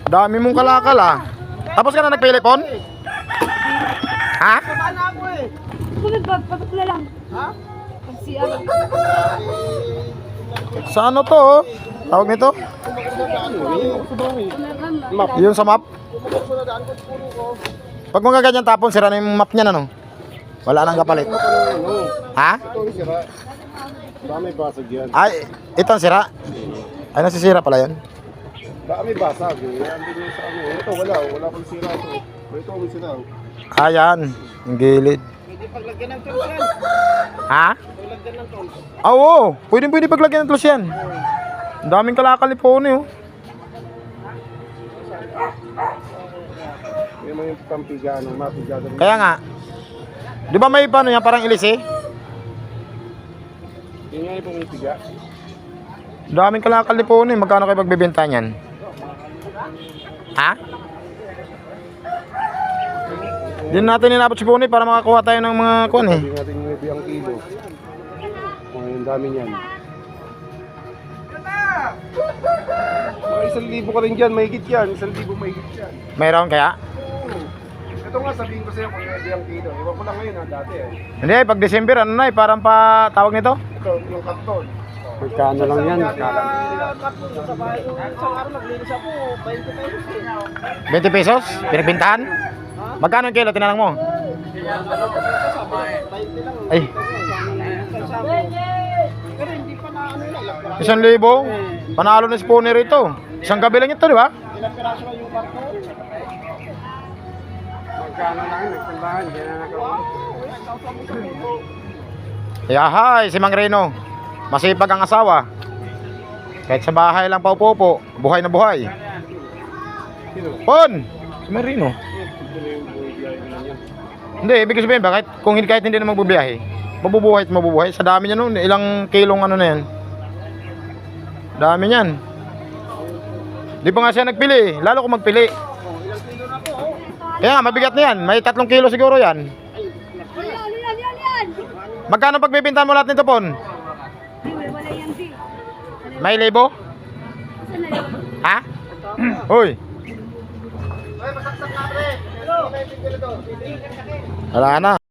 Dami mong kalakal ah. Tapos ka na nagpili, Pon? Ha? Sunod ba? Patatla lang. Ha? Pag-CR. Sa ano to? Oh? Tawag nito? Yun sa map? Pag mga ganyan tapon, sira na yung map niya, ano? Wala nang kapalit. Ha? Dami basag yan. Ay, ito ang sira. Ay, nasisira pala yun. Dami basag. Yan din sa ano. Ito wala pang sira ito. Ito may sira. Ayan, ang gilid. Pwede paglagyan ng tools yan. Ha? Paglagyan ng tools. Oo, pwede paglagyan ng tools yan. Ang daming kalakal ni Pony, oh. Yan mo yung pampiga, mapiga. Kaya nga. Di ba may paano yan, parang ilis eh? Yan nga yung pumipiga. Daming kalakal ni Pony. Magkano kayo magbibenta niyan? Ha? Hindi natin inabot si Pony para makakuha tayo ng mga kuwan eh. Hindi natin yung ang kilo. Ang dami niyan. Mga 1,000 ka rin dyan, mahigit yan. 1,000 mahigit yan. Mayroon kaya? Ito nga sabihin ko sa'yo kung hindi ang kilo. Iwan ko lang ngayon dati eh. Hindi, pag December ano na eh, parang pa tawag nito? Ito, yung karton. Magkano lang yan? Karton sa bahay. Isang araw naglinis ako, 20 pesos eh. 20 pesos? Pinagbintahan? Magkano ang kilo? Tinanong mo? Ay, Pero hindi pa na ano yun. 1,000? Panalo na si Pony rito. Isang gabi lang ito, di ba? Ilang piraso lang yung karton. Magkano lang yan? Nagsimbahan. Hindi na nakawa. Yahay, si Mang Reno. Masipag ang asawa. Kahit sa bahay lang paupo-upo, buhay na buhay. Pon! Si Mang Reno. Hindi, ibig sabihin ba, kahit hindi na magbubiyahe, mabubuhay at mabubuhay. Sa dami niya noon, ilang kilong ano na yan. Dami niyan. Di pa nga siya nagpili, lalo kung magpili. Kaya nga, mabigat na yan. May 3 kilo siguro yan. Yan. Magkano pagbibintahan mo lahat nito, Pon? Wala yan, di. May libo? Saan na yun? Ha? Hoy. Wala na.